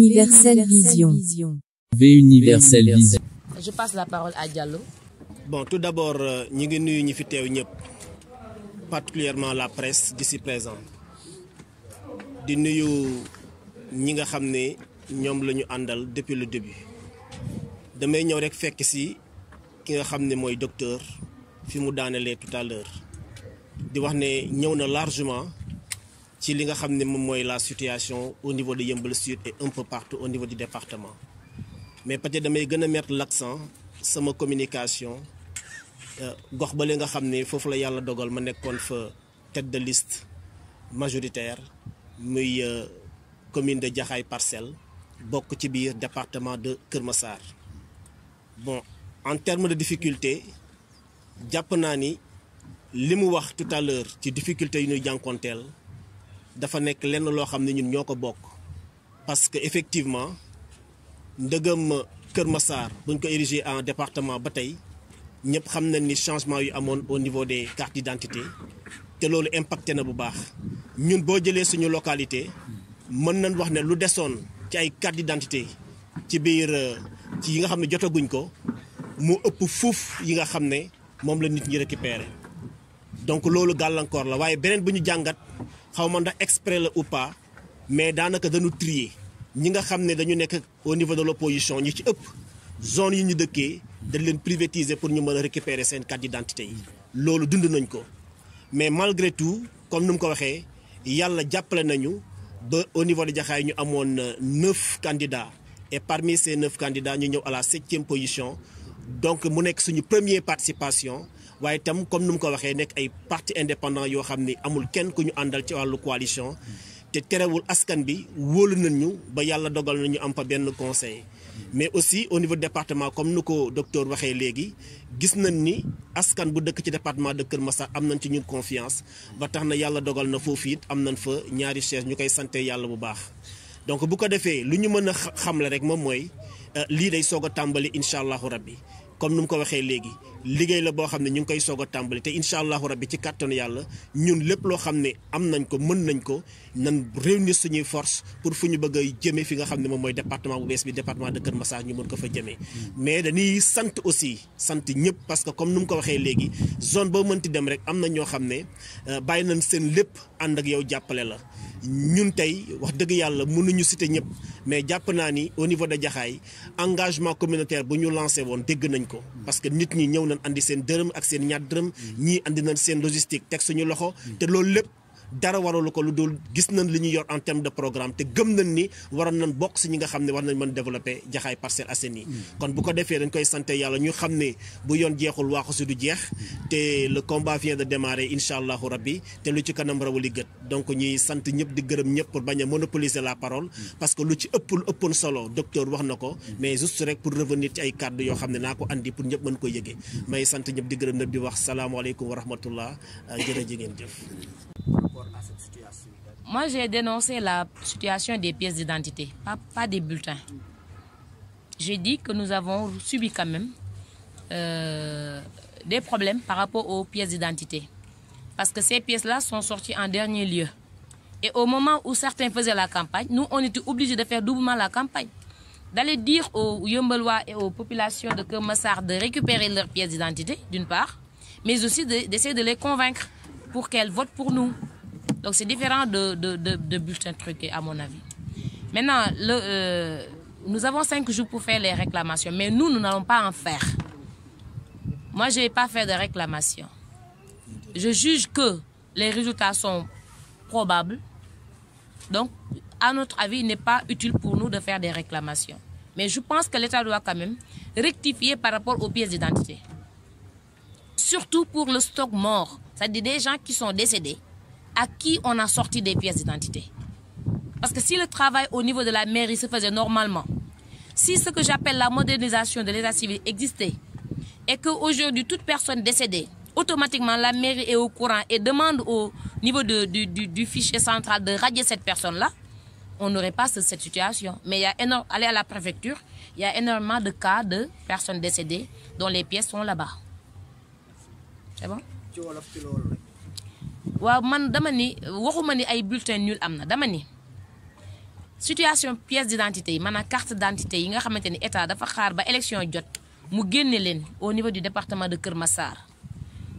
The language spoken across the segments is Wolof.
Universel Vision. V Universel Vision. Je passe la parole à Diallo. Bon, tout d'abord, ñi ngi nuyu ñi fi teew ñëpp, particulièrement la presse d'ici présent. Di nuyu ñi nga xam ne ñoom la ñu àndal depuis le début. Damay ñëw rek fekk si ki nga xam ne mooy docteur fi mu daanelee tout à l'heure di wax ne ñëw na largement ci li nga xam ne moom mooy la situation au niveau de Yeumbeul Sud et un peu partout au niveau du département. Mais peut-être damay gën a mettre l'accent sama communication gox ba li nga xam ne foofu la yàlla dogal ma nekkoon fa tête de liste majoritaire muy commune de Jaxaay Parcelles bokk ci biir département de Kër Massar. Bon, en termes de difficulté jàpp naa ni li mu wax tout à l'heure ci difficulté yu ñuy jànkonteel dafa nekk lenn loo xam ne ñun ñoo ko bokk parce que effectivement ndëgëm Kër Massar buñ ko érigé en département ba tey ñëpp xam nañ ni changement yu amoon au niveau des cartes d'identité te loolu impacté na bu baax ñun boo jëlee suñu localité mën nañ wax ne lu desoon ci ay carte d'identité ci biir ci yi nga xam ne jotaguñ ko mu ëpp fuuf yi nga xam ne moom la nit ñi récupéré donc loolu gàllankoor la waaye beneen bu ñu jàngat xaw ma ndax exprès la ou pas mais daanaka dañu trier ñi nga xam ne dañu nekk au niveau de l'opposition ñi ci ëpp zone yi ñu dëkkee dañ leen privatiser pour ñu mën a récupérer seen carte d'identité yi loolu dund nañ ko mais malgré tout comme ni mu ko waxee yàlla jàppale nañu ba au niveau de Jaxaay ñu amoon 9 candidats et parmi ces 9 candidats ñu ñëw à la 7e position donc mu nekk suñu première participation waaye itam comme ni mu ko waxee nekk ay partis indépendants yoo xam ni amul kenn ku ñu àndal ci wàllu coalition te terewul askan bi wóolu nañu ba yàlla dogal nañu am fa benn conseil mais aussi au niveau département comme nu ko docteur waxee léegi gis nañ ni askan bu dëkk ci département de Kër Massar am nañ ci ñun confiance ba tax na yàlla dogal na foofu it am nañ fa ñaari chaise ñu koy sante yàlla bu baax donc bu ko defee lu ñu mën a xamle rek moom mooy lii day soog a tàmbali incha allahu rabbi comme nu mu ko waxee léegi liggéey la boo xam ne ñu ngi koy soog a tàmbali te incha allahu rabbi ci kàttanu yàlla ñun lépp loo xam ne am nañ ko mën nañ ko nan réunir suñuy force pour fu ñu bëgg a jëmee fi nga xam ne moom mooy département bu bees bi département de Kër Massar ñu mën ko fa jëmee. mais dañuy sant aussi sant ñëpp parce que comme nu mu ko waxee léegi zone boo mënti dem rek am na ñoo xam ne bàyyi nañ seen lépp ànd ak yow jàppale la. ñun tey wax dëgg yàlla mënuñu citer ñëpp mais jàpp naa ni au niveau de Jaxaay engagement communautaire bu ñu lancé woon dégg nañ ko parce que nit ñi ñëw nañ andi seen dërëm ak seen ñaar dërëm ñii andi nañ seen logistique teg suñu loxo te loolu lépp dara waralu ko lu dul gis nañ li ñu yor en terme de programme te gëm nañ ni waroon nañ bokk si ñi nga xam ne war nañ mën développer Jaxaay Parcelles Assainies kon bu ko defee dañ koy sant yàlla ñu xam ne bu yoon jeexul waaxu si du jeex te le combat vient de démarrer incha allahu rabbi te lu ci kanam rawali gët donc ñuy sant ñëpp di gërëm ñëpp pour bañ a monopoliser la parole parce que lu ci ëppoon solo docteur wax na ko mais juste rek pour revenir ci ay kàddu yoo xam ne naa ko andi pour ñëpp mën ko yëgee may sant ñëpp di gërëm ñëpp di wax salaamaaleykum wa rahmatullah jërëjëf ngeen jëf. Moi, j'ai dénoncé la situation des pièces d'identité, pas des bulletins. J'ai dit que nous avons subi quand même des problèmes par rapport aux pièces d'identité. Parce que ces pièces-là sont sorties en dernier lieu. Et au moment où certains faisaient la campagne, nous, on était obligés de faire doublement la campagne. D'aller dire aux Yeumbeullois et aux populations de Kër Massar de récupérer leurs pièces d'identité, d'une part, mais aussi d'essayer de les convaincre pour qu'elles votent pour nous. Donc c'est différent de bulletins truqués à mon avis. Maintenant, nous avons 5 jours pour faire les réclamations, mais nous n'allons pas en faire. Moi, je ne vais pas faire de réclamations. Je juge que les résultats sont probables. Donc, à notre avis, il n'est pas utile pour nous de faire des réclamations. Mais je pense que l'État doit quand même rectifier par rapport aux pièces d'identité. Surtout pour le stock mort, c'est-à-dire des gens qui sont décédés, à qui on a sorti des pièces d'identité. Parce que si le travail au niveau de la mairie se faisait normalement, si ce que j'appelle la modernisation de l'état civil existait, et qu'aujourd'hui, toute personne décédée, automatiquement la mairie est au courant et demande au niveau du fichier central de radier cette personne-là, on n'aurait pas cette situation. Mais il y a aller à la préfecture, il y a énormément de cas de personnes décédées dont les pièces sont là-bas. C'est bon? waaw man dama ni waxuma ni ay bulletins nuls am na dama ni situation pièce d'identité yi maanaam carte d'identité yi nga xamante ni état dafa xaar ba élection jot mu génne leen au niveau du département de Kër Massar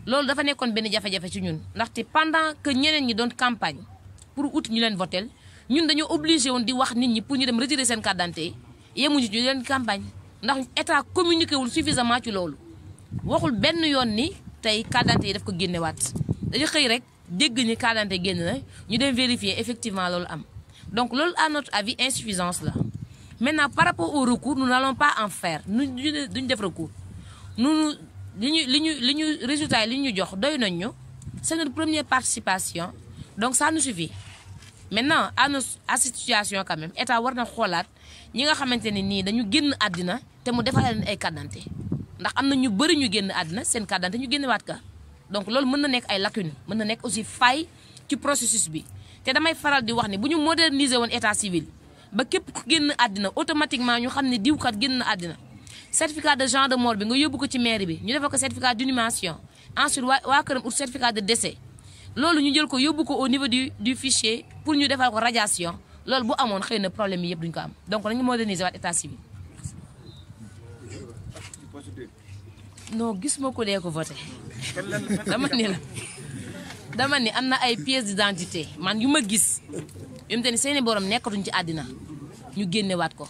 loolu dafa nekkoon benn jafe-jafe ci ñun ndaxte pendant que ñeneen ñi doon campagne pour ut ñu leen votel ñun dañoo obligé woon di wax nit ñi pour ñu dem retirer seen carte d'identité yemuñu ñu leen campagne ndax état communiqué wul suffisamment ci loolu waxul benn yoon ni tey carte d'identité yi daf ko génnewaat dañu xëy rek dégg ni carte d'identité génn na ñu dem vérifier effectivement loolu am donc loolu à notre avis insuffisance la maintenant par rapport au recours nous n'allons pas en faire duñu def recours nous li ñu résultat yi li ñu jox doy nañ ñu c'est notre première participation donc ça nous suffit maintenant à cette situation quand même état war na xoolaat ñi nga xamante ne nii dañu génn àddina te mu defal leen ay carte d'identité ndax am na ñu bëri ñu génn àddina seen carte d'identité ñu génnewaat ka donc loolu mën na nekk ay lacunes mën na nekk aussi faille ci processus bi te damay faral di wax ni bu ñu moderniser woon état civil ba képp ku génn àddina automatiquement ñu xam ne diwkat génn na àddina certificat de genre de mort bi nga yóbbu ko ci mairie bi ñu defal ko certificat d'inhumation ensuite waa këram ut certificat de décès loolu ñu jël ko yóbbu ko au niveau du fichier pour ñu defal ko radiation loolu bu amoon xëy na problème yi yëpp duñu ko am donc nañu moderniser waat état civil. non gis ma ko dee ko voté dama ni am na ay pièces d'identité man yu ma gis yu mu te ni seeni borom nekkatuñ ci àddina ñu génnewaat ko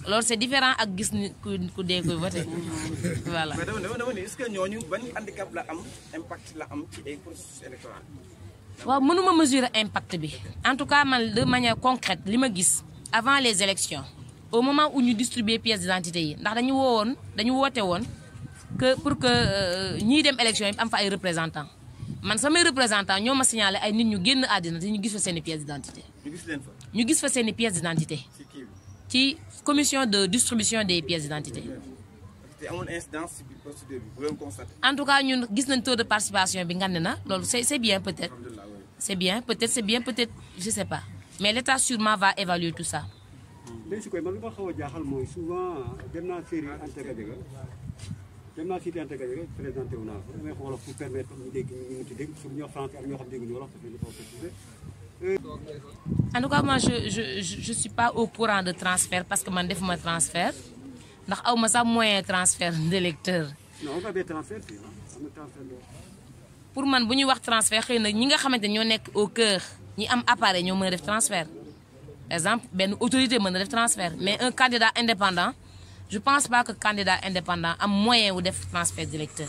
loolu c'est différent ak gis ni ku dee koy voté voilà. mais dama ni est-ce que ñooñu ban handicap la am impact la am ci ay processus électoral. waaw mënuma mesurer impact bi en tout cas man de manière concrète li ma gis avant les élections au moment où ñu distribuer pièces d'identité yi ndax dañu woote woon que pour que ñiy dem élection yi am fa ay représentants man samay représentants ñoo ma signalé ay nit ñu génn àddina te ñu gis fa seeni pièces d'identité. ñu gis fa seeni pièces d'identité ci commission de distribution des pièces d'identité. en tout cas ñun gis nañ taux de participation bi ngand na loolu c'est bien peut-être. c'est bien peut-être je sais pas mais l'État sûrement va évaluer tout ça. léegi si koy man li ma xaw a jaaxal mooy souvent dem naa série Anta Gadiaga présenté wu naa ko damay xool pour permettre ñu dégg ñu ci dégg su ñu wax français ak ñoo xam dégg ñu wolof en tout cas moi je suis pas au courant de transfert parce que man defuma transfert ndax aw ma sax moyen transfert d'électeur. non on a des transferts fii am na transfert pour man bu ñuy wax transfert xëy na ñi nga xamante ñoo nekk au cœur ñi am appareil ñoo mën a def transfert par exemple benn autorité mën na def transfert mais un candidat indépendant je pense pas que candidat indépendant am moyen wu def transfert d'électeur.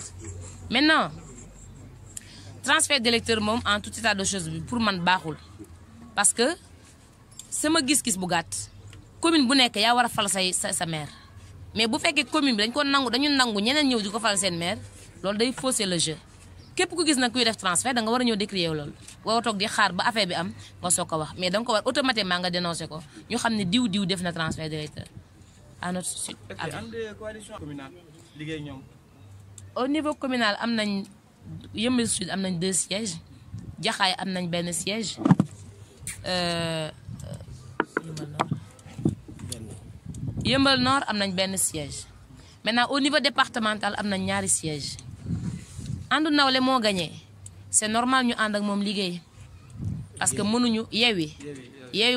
maintenant transfert d'électeur moom en tout état de choses bi pour man baaxul parce que sama gis-gis bu gàtt commune bu nekk yaa war a fal sa maire mais bu fekkee commune bi dañu nangu ñeneen ñëw di ko fal seen maire loolu day fausser le jeu. képp ku gis nag kuy def transfert da nga war a ñëw décrier loolu waroo toog di xaar ba affaire bi am nga soog ko wax mais da nga ko war automatiquement nga dénoncer ko ñu xam ne diw def na transfert d'électeur à notre sud. coalition communale liggéey ñoom. au niveau communal am nañ Yeumbeul Sud am nañ 2 sièges Jaxaay am nañ benn siège Yeumbeul Nord am nañ benn siège maintenant au niveau départemental am nañ ñaari sièges. àndu nawle moo gagné c'est normal ñu ànd ak moom liggéey parce que mënuñu yeewi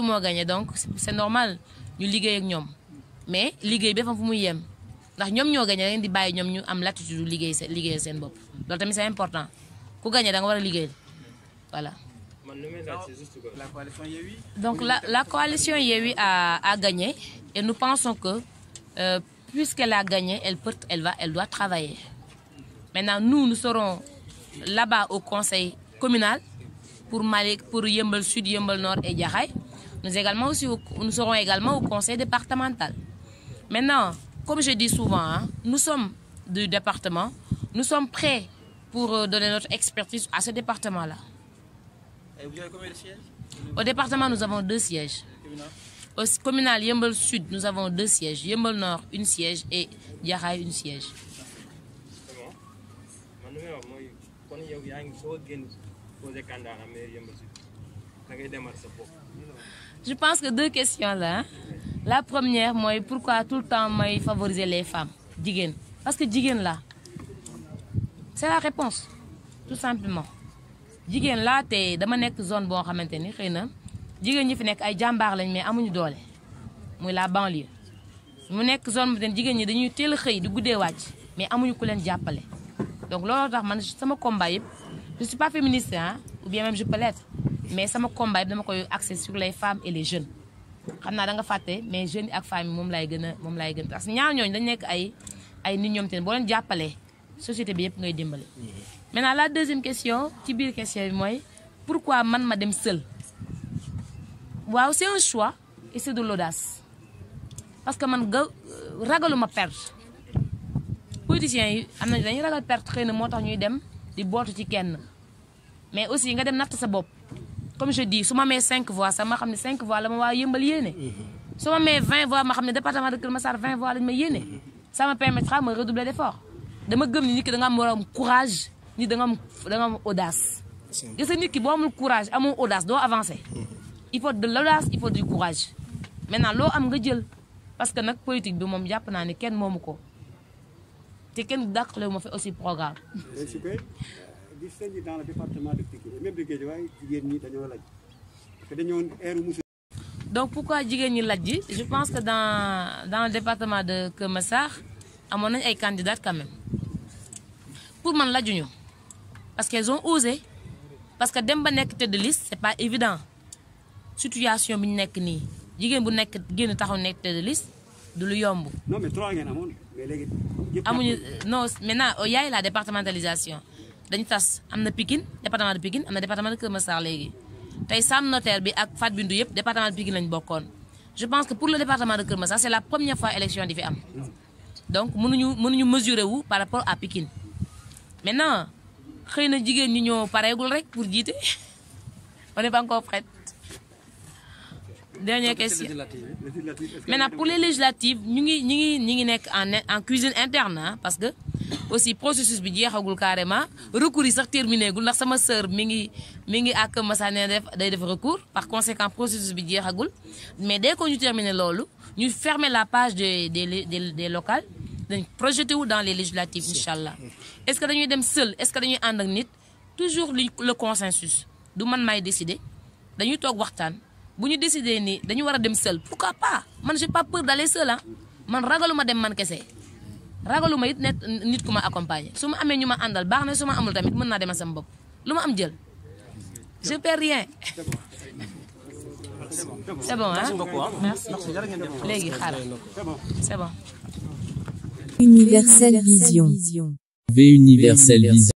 moo gagné donc c'est normal ñu liggéey ak ñoom mais liggéey bi dafa fu muy yem ndax ñoom ñoo gagné da ngeen di bàyyi ñoom ñu am latitude liggéey seen bopp loolu tamit c'est important ku gagné da nga war a liggéey voilà. donc la coalition Yewwi a gagné et nous pensons que puisqu'elle a gagné elle doit travailler. Maintenant, nous serons là-bas au conseil communal pour Yeumbeul Sud, Yeumbeul Nord et Jaxaay. Nous serons également au conseil départemental. Maintenant, comme je dis souvent, nous sommes du département, nous sommes prêts pour donner notre expertise à ce département-là. Et vous avez combien de sièges? Au département, nous avons 2 sièges. Au communal Yeumbeul Sud, nous avons 2 sièges. Yeumbeul Nord, 1 siège et Jaxaay, 1 siège. Je pense que 2 questions là. La première, moi, pourquoi tout le temps moi favoriser les femmes, jigéen? Parce que jigéen là, c'est la réponse, tout simplement. Jigéen là, te dama nekk zone boo xamante ni xëy na jigéen ñi fi nekk ay jàmbaar lañ mais amuñu doole muy la banlieue mu nekk zone bi jigéen ñi dañuy teel a xëy di guddee wàcc mais amuñu ku leen jàppale donc looloo tax man sama combat yëpp je suis pas féministe hein ou bien même je peux l'être mais sama combat yëpp dama koy axé sur les femmes et les jeunes xam naa da nga fàtte mais jeunes yi ak femmes yi moom laay gën a parce que ñaar ñooñu dañ nekk ay nit ñoom tamit boo leen jàppalee société bi yëpp ngay dimbale. maintenant la deuxième question ci biir question bi mooy pourquoi man ma dem seul waaw c'est un choix et c'est de l'audace parce que man ragaluma perte politiciens yi am na dañuy ragal perte xëy na moo tax ñuy dem di bootu ci kenn mais aussi nga dem natt sa bopp comme je dis su ma mee 5 voix sax ma xam ne 5 voix la ma waa Yëmbal yéene su ma mee 20 voix ma xam ne département de Kër Massar 20 voix lañ ma yéene ça me permettra ma redoubler d'effort dama gëm ni nit ki da nga am war a am courage ni da nga am audace gis nga nit ki boo amul courage amoo audace doo avancer il faut de l'audace il faut du courage maintenant loo am nga jël parce que nag politique bi moom jàpp naa ne kenn moomu ko te kenn dàqale wu ma fi aussi programme. gis nañu dans le département de Pikine même de Guédiawaye jigéen ñi dañoo laaj parce que dañoo donc pourquoi jigéen ñi laaj ji je pense que dans le département de Kër Massar amoon nañu ay candidates quand même pour man lajuñu parce qu'elles ont osé parce que dem ba nekk tête de liste c'est pas évident situation bi ñu nekk nii jigéen bu nekk génn taxaw nekk tête de liste du lu yomb. non mais 3 ngeen amoon mais léegi. amuñu non maintenant yaay la départementalisation dañu tas am na Pikine département de Pikine am na département de Kër Massar léegi tey Sam Notaire bi ak Fat Bintou yëpp département de Pikine lañ bokkoon je pense que pour le département de Kër Massar c'est la première fois élection di fi am donc mënuñu mesurer wu par rapport à Pikine maintenant xëy na jigéen ñi ñoo pareegul rek pour jiite on n'est pas encore prête. Dernière question maintenant pour les législatives ñu ngi nekk en cuisine interne hein, parce que aussi processus bi jeexagul carrément recours yi sax terminé gul ndax sama sœur mi ngi ak Massa ne day def recours par conséquent processus bi jeexagul mais dès que ñu terminé loolu ñu fermer la page des locales dañ projeté wu dans les législatives inchallah est-ce que dañuy dem seul est-ce que dañuy ànd ak nit toujours le consensus du man maay décider dañuy toog waxtaan bu ñu décider ni dañu war a dem seul pourquoi pas man j'ai pas peur d'aller seul ah man ragaluma dem man kese ragaluma it nit ku ma accompagner su ma amee ñu ma àndal baax na su ma amul tamit mën naa demal sama bopp lu ma am jël je perds rien. c'est bon hein merci léegi xaaral c'est bon. Universelle Vision. V Universelle Vision.